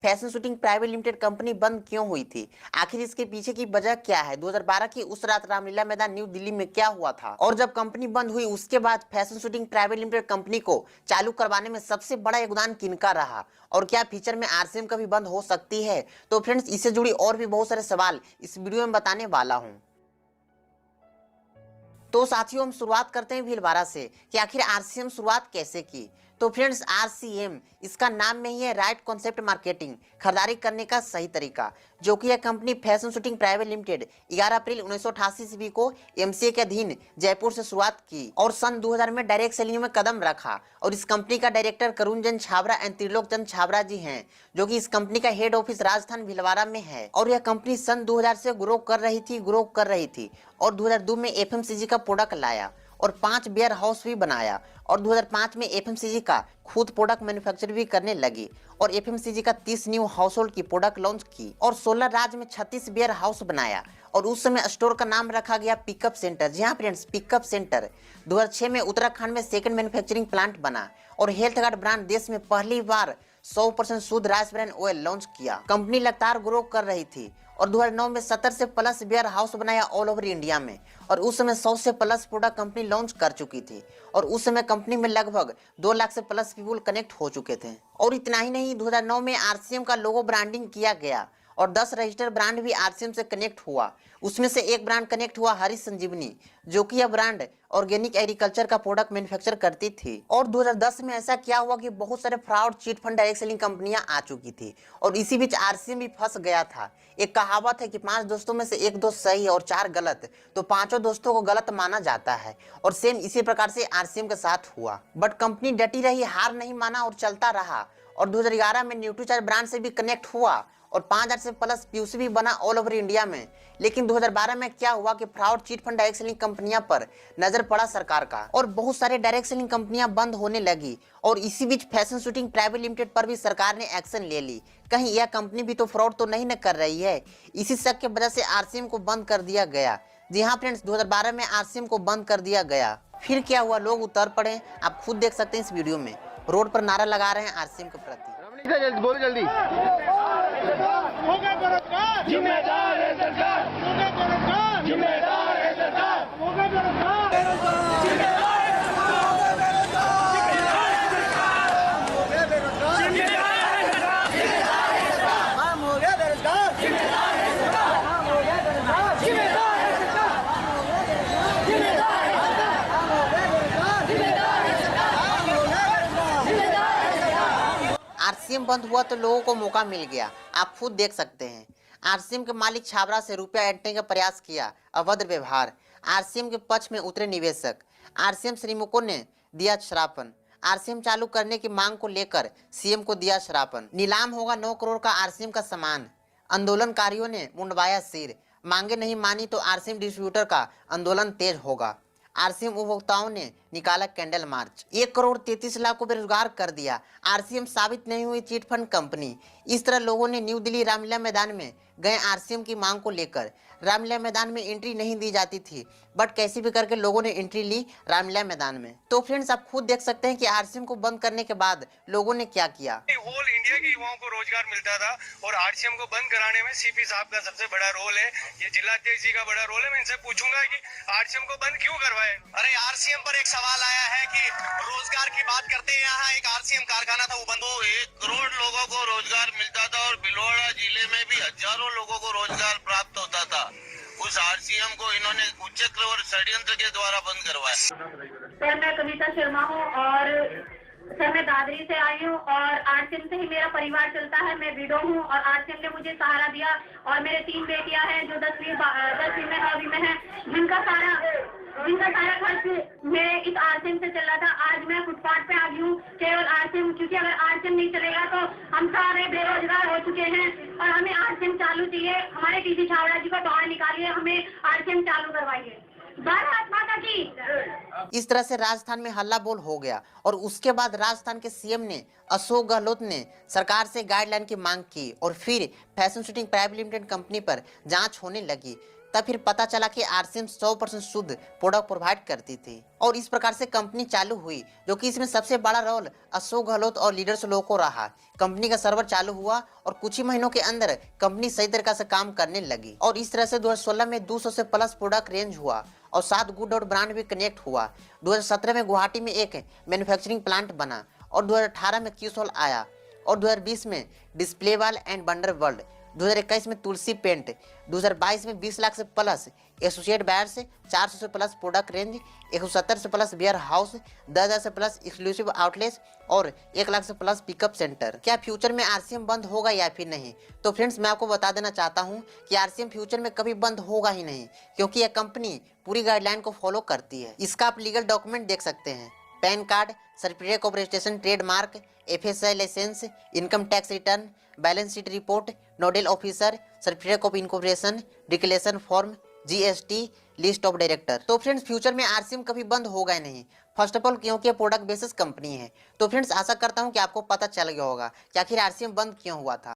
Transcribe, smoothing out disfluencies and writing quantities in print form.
Fashion shooting private limited company बंद क्यों हुई थी? आखिर इसके पीछे की वजह क्या है? 2012 की उस रात रामलीला मैदान न्यू दिल्ली में क्या हुआ था? और जब कंपनी बंद हुई उसके बाद fashion shooting private limited company को चालू करवाने में सबसे बड़ा योगदान किनका रहा? और क्या फ्यूचर में आरसीएम कभी बंद हो सकती है? तो फ्रेंड्स, इससे जुड़ी और भी बहुत सारे सवाल इस वीडियो में बताने वाला हूँ। तो साथियों, हम शुरुआत करते हैं भीलवाड़ा से कि आखिर आरसीएम शुरुआत कैसे की। तो फ्रेंड्स, आरसीएम इसका नाम में ही है राइट कॉन्सेप्ट मार्केटिंग, खरीदारी करने का सही तरीका, जो कि यह company fashion shooting private limited 11 अप्रैल 1988 ईस्वी को एमसीए के अधीन जयपुर से शुरुआत की और सन 2000 में डायरेक्ट सेलिंग में कदम रखा। और इस कंपनी का डायरेक्टर करुण चंद छाबरा एंड त्रिलोक चंद छाबरा जी हैं, जो कि इस कंपनी का हेड ऑफिस राजस्थान भीलवाड़ा में है। और यह कंपनी सन 2000 से ग्रो कर रही थी और 2002 में एफएमसीजी का प्रोडक्ट लाया और 5 वेयर हाउस भी बनाया और 2005 में एफएमसीजी का खुद प्रोडक्ट मैन्युफैक्चर भी करने लगी और एफएमसीजी का 30 न्यू हाउस होल्ड की प्रोडक्ट लॉन्च की और 16 राज्य में 36 वेयर हाउस बनाया। और उस समय स्टोर का नाम रखा गया पिकअप सेंटर। जी हाँ फ्रेंड्स, पिकअप सेंटर। 2006 में उत्तराखंड में सेकंड मैन्युफैक्चरिंग प्लांट बना और हेल्थ गार्ड ब्रांड देश में पहली बार 100% शुद्ध राइस ब्रांड ऑयल लॉन्च किया। कंपनी लगातार ग्रो कर रही थी और 2009 में 70 से प्लस वेयर हाउस बनाया ऑल ओवर इंडिया में और उस समय 100 से प्लस प्रोडक्ट कंपनी लॉन्च कर चुकी थी और उस समय कंपनी में लगभग 2 लाख से प्लस पीपल कनेक्ट हो चुके थे। और इतना ही नहीं, 2009 में आरसीएम का लोगो ब्रांडिंग किया गया और 10 रजिस्टर ब्रांड भी आरसीएम से कनेक्ट हुआ। उसमें से एक ब्रांड कनेक्ट हुआ हरी संजीवनी, जो कि यह ब्रांड ऑर्गेनिक एग्रीकल्चर का प्रोडक्ट मैन्युफैक्चर करती थी। और 2010 में ऐसा क्या हुआ कि बहुत सारे fraud chit fund direct selling कंपनियां आ चुकी थी और इसी बीच आरसीएम भी फंस गया था। एक कहावत है कि 5 दोस्तों में से एक दोस्त सही और 4 गलत, तो 5 दोस्तों को गलत माना जाता है और सेम इसी प्रकार से आरसीएम के साथ हुआ। बट कंपनी डटी रही, हार नहीं माना और चलता रहा और 2011 में न्यूट्रीचार्ज ब्रांड से भी कनेक्ट हुआ और 5000 से प्लस पीयूसी भी बना ऑल ओवर इंडिया में। लेकिन 2012 में क्या हुआ कि fraud chit fund direct selling कंपनियां पर नजर पड़ा सरकार का और बहुत सारे डायरेक्ट सेलिंग कंपनियां बंद होने लगी और इसी बीच फैशन शूटिंग प्राइवेट लिमिटेड पर भी सरकार ने एक्शन ले ली। कहीं यह कंपनी भी तो फ्रॉड तो नहीं न कर रही है? इसी शक की वजह से आरसीएम को बंद कर दिया गया। जी हाँ फ्रेंड्स, 2012 में आरसीएम को बंद कर दिया गया। फिर क्या हुआ? लोग उतर पड़े, आप खुद देख सकते हैं इस वीडियो में। रोड पर नारा लगा रहे हैं आरसीएम के प्रति। बोलो जल्दी। जिम्मेदार है सरकार, जिम्मेदार है सरकार, आरसीएम बंद हुआ तो लोगों को मौका मिल गया, आप खुद देख सकते हैं। आरसीएम के मालिक छाबरा से रुपया ऐंठने का प्रयास किया, अभद्र व्यवहार। आरसीएम के पक्ष में उतरे निवेशक, आरसीएम श्रमिकों ने दिया श्रापन। आरसीएम चालू करने की मांग को लेकर सीएम को दिया श्रापन। नीलाम होगा 9 करोड़ का आरसीएम का सामान। आंदोलनकारियों ने मुंडवाया सिर, मांगे नहीं मानी तो आरसीएम डिस्ट्रीब्यूटर का आंदोलन तेज होगा। आरसीएम उपभोक्ताओं ने निकाला कैंडल मार्च। 1 करोड़ 33 लाख को बेरोजगार कर दिया। आरसीएम साबित नहीं हुई चीट फंड कंपनी। इस तरह लोगों ने न्यू दिल्ली रामलीला मैदान में गए आरसीएम की मांग को लेकर। रामलीला मैदान में एंट्री नहीं दी जाती थी, बट कैसे भी करके लोगों ने एंट्री ली रामलीला मैदान में। तो फ्रेंड्स, आप खुद देख सकते हैं कि आरसीएम को बंद करने के बाद लोगों ने क्या किया। होल इंडिया के युवाओं को रोजगार मिलता था और आरसीएम को बंद कराने में सीपी साहब का सबसे बड़ा रोल है। ये जिलाध्यक्ष जी का बड़ा रोल है। मैं इनसे पूछूंगा कि आरसीएम को बंद क्यों करवाए। अरे आरसीएम पर एक सवाल आया है कि रोजगार की बात करते हैं। यहाँ एक आरसीएम कारखाना था, वो बंद हो। 1 करोड़ लोगों को रोजगार मिलता था और भीलवाड़ा जिले में भी हजारों लोगों को रोजगार प्राप्त होता था। उस आरसीएम को इन्होंने कुचक्र और षड्यंत्र के द्वारा बंद करवाया। सर, मैं कविता शर्मा हूँ और सर मैं दादरी से आई हूँ और आरसीएम से ही मेरा परिवार चलता है। मैं विडो हूँ और आरसीएम ने मुझे सहारा दिया और मेरे 3 बेटियां हैं जो 10वीं में 9वीं में हैं, जिनका सारा खर्च मेरे इस आरसीएम से चल रहा था। आज मैं फुटपाथ पे आ गई हूँ केवल आरसीएम, क्योंकि अगर आरसीएम नहीं चलेगा तो हम सारे बेरोजगार हो चुके हैं और हमें आरसीएम चालू चाहिए। हमारे टीसी छावड़ा जी को बाहर निकालिए, हमें आरसीएम चालू करवाइए। भारत माता की। इस तरह से राजस्थान में हल्ला बोल हो गया और उसके बाद राजस्थान के सीएम ने अशोक गहलोत ने सरकार से गाइडलाइन की मांग की और फिर fashion shooting private limited company पर जांच होने लगी। तब फिर पता चला कि आरसीएम 100% शुद्ध प्रोडक्ट प्रोवाइड करती थी और इस प्रकार से कंपनी चालू हुई, जो कि इसमें सबसे बड़ा रोल अशोक गहलोत और लीडर्स लोगों को रहा। कंपनी का सर्वर चालू हुआ और कुछ ही महीनों के अंदर कंपनी सही तरीके से काम करने लगी और इस तरह से 2016 में 200 से प्लस प्रोडक्ट रेंज हुआ और 7 गुड और ब्रांड भी कनेक्ट हुआ। 2017 में गुवाहाटी में एक मैन्युफैक्चरिंग प्लांट बना और 2018 में क्यूसोल आया और 2020 में display wall and wonder world, 2021 में तुलसी पेंट, 2022 में 20 लाख से प्लस एसोसिएट बायर्स, 400 से प्लस प्रोडक्ट रेंज, 170 से प्लस वेयर हाउस, 10,000 से प्लस एक्सक्लूसिव आउटलेट्स और 1 लाख से प्लस पिकअप सेंटर। क्या फ्यूचर में आरसीएम बंद होगा या फिर नहीं? तो फ्रेंड्स, मैं आपको बता देना चाहता हूं कि आरसीएम फ्यूचर में कभी बंद होगा ही नहीं, क्योंकि यह कंपनी पूरी गाइडलाइन को फॉलो करती है। इसका आप लीगल डॉक्यूमेंट देख सकते हैं, PAN card, certificate of registration, trademark, FSI licence, income tax return, balance sheet report, nodal officer, certificate of incorporation, declaration form, GST, list of director. तो फ्रेंड्स, फ्यूचर में आरसीएम कभी बंद होगा नहीं। फर्स्ट ऑफ ऑल, क्योंकि product basis company है। तो friends, आशा करता हूं कि आपको पता चल गया होगा कि आखिर आरसीएम बंद क्यों हुआ था।